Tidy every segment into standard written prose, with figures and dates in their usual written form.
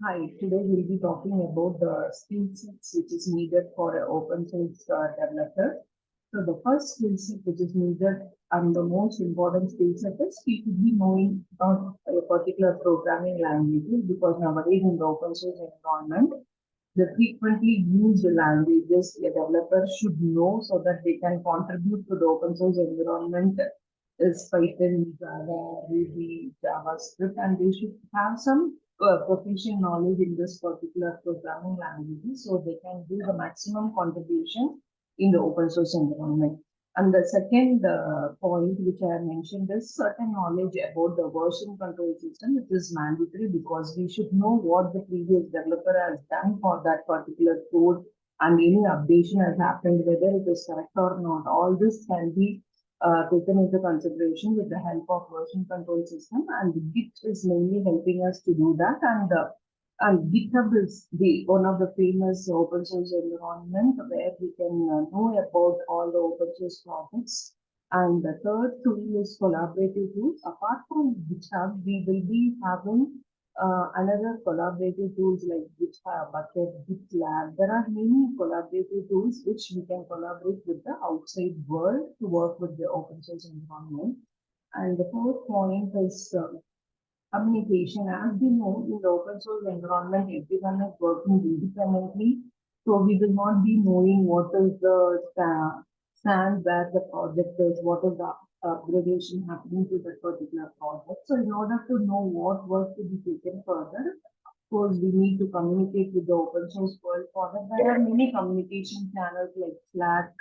Hi, today we'll be talking about the skill sets which is needed for an open source developer. So the first skill set which is needed and the most important skill set is we should be knowing about a particular programming language because nowadays in the open source environment, the frequently used languages a developer should know so that they can contribute to the open source environment is Python, Java, Ruby, JavaScript, and they should have some proficient knowledge in this particular programming language so they can do the maximum contribution in the open source environment. And the second point which I have mentioned is certain knowledge about the version control system. It is mandatory because we should know what the previous developer has done for that particular code and any updation has happened, whether it is correct or not. All this can be taken into consideration with the help of version control system, and Git is mainly helping us to do that. And GitHub is the one of the famous open source environment where we can know about all the open source projects. And the third tool is collaborative tools. Apart from GitHub, we will be having another collaborative tools like GitHub, Bucket, GitLab. There are many collaborative tools which we can collaborate with the outside world to work with the open source environment. And the fourth point is communication. As we know, in the open source environment, everyone is working independently. So we will not be knowing what is the stand where the project is, what is the upgradation happening to that particular project. So in order to know what work to be taken further, of course, we need to communicate with the open source world for that. There are many communication channels like Slack,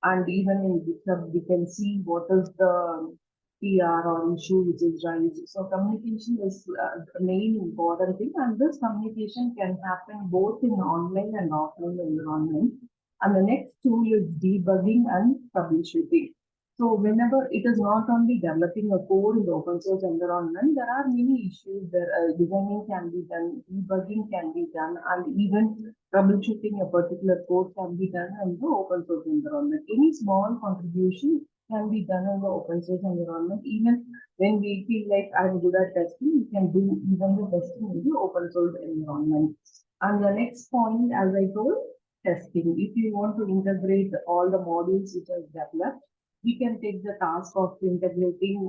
and even in GitHub, we can see what is the PR or issue which is raised. So communication is the main important thing, and this communication can happen both in online and offline environment. And the next tool is debugging and troubleshooting. So whenever it is not only developing a code in the open source environment, there are many issues there. Designing can be done, debugging can be done, and even troubleshooting a particular code can be done in the open source environment. Any small contribution can be done in the open source environment. Even when we feel like I'm good at testing, we can do even the testing in the open source environment. And the next point, as I told, testing. If you want to integrate all the modules which are developed, we can take the task of integrating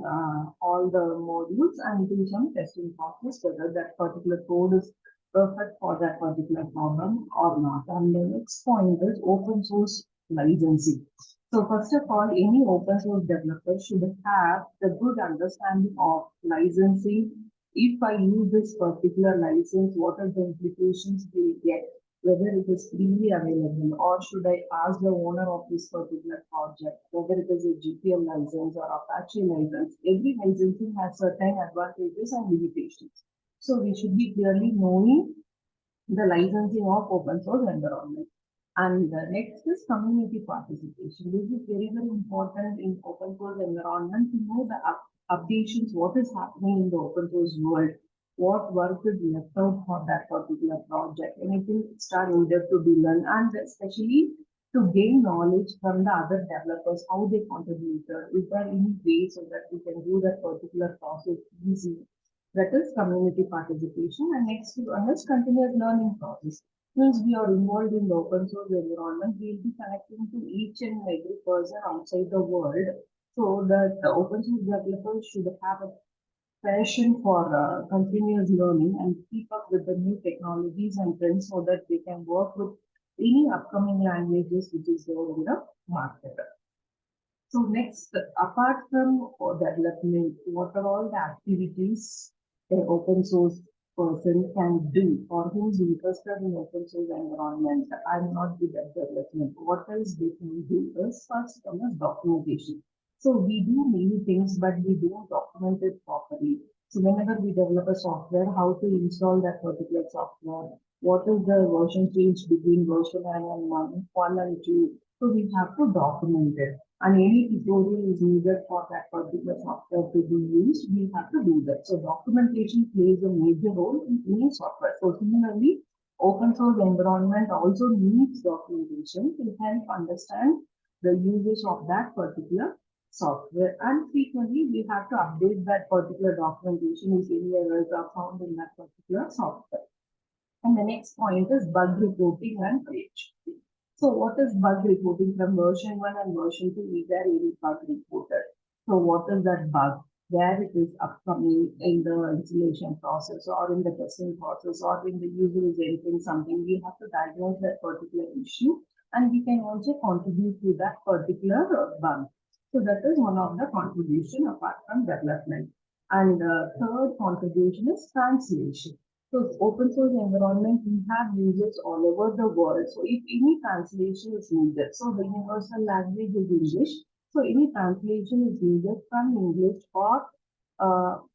all the modules and do some testing process whether that particular code is perfect for that particular problem or not. And the next point is open source licensing. So first of all, any open source developer should have the good understanding of licensing. If I use this particular license, what are the implications we get? Whether it is freely available or should I ask the owner of this particular project, whether it is a GPL license or Apache license. Every licensing has certain advantages and limitations. So we should be clearly knowing the licensing of open source environment. And the next is community participation. This is very, very important in open source environment to know the updations, what is happening in the open source world, what work is left out for that particular project, anything extra needed to be learned, and especially to gain knowledge from the other developers, how they contributed, is there any way so that we can do that particular process easy. That is community participation. And next one is continuous learning process. Since we are involved in the open source environment, we will be connecting to each and every person outside the world so that the open source developers should have a passion for continuous learning and keep up with the new technologies and trends so that they can work with any upcoming languages which is there in the market. So next, apart from development, what are all the activities an open source person can do or who's interested in open source environment? I'm not good at development. What else they can do is first one is documentation. So we do many things, but we don't document it properly. So whenever we develop a software, how to install that particular software, what is the version change between version 1 and 2. So we have to document it, and any tutorial is needed for that particular software to be used, we have to do that. So documentation plays a major role in any software. So similarly, open source environment also needs documentation to help understand the uses of that particular software. And frequently, we have to update that particular documentation if any errors are found in that particular software. And the next point is bug reporting and troubleshooting. So what is bug reporting? From version 1 and version 2, is there any bug reported? So what is that bug? Where it is upcoming in the installation process or in the testing process or when the user is entering something, we have to diagnose that particular issue and we can also contribute to that particular bug. So that is one of the contribution apart from development. And third contribution is translation. So open source environment, we have users all over the world. So if any translation is needed, so the universal language is English. So any translation is needed from English or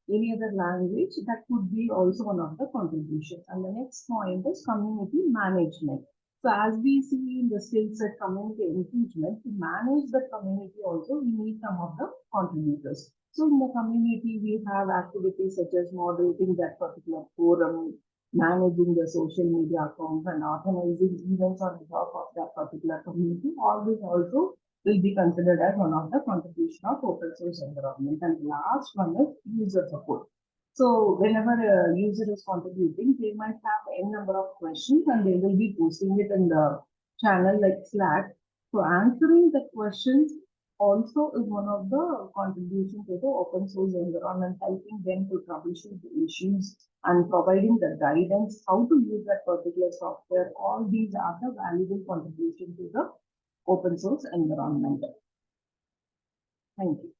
any other language, that could be also one of the contributions. And the next point is community management. So as we see in the skill set community engagement, to manage the community also, we need some of the contributors. So in the community, we have activities such as moderating that particular forum, managing the social media accounts and organizing events on behalf of that particular community. All this also will be considered as one of the contribution of open source environment. And the last one is user support. So whenever a user is contributing, they might have n number of questions and they will be posting it in the channel like Slack. So answering the questions also is one of the contributions to the open source environment, helping them to troubleshoot the issues and providing the guidance how to use that particular software. All these are the valuable contributions to the open source environment. Thank you.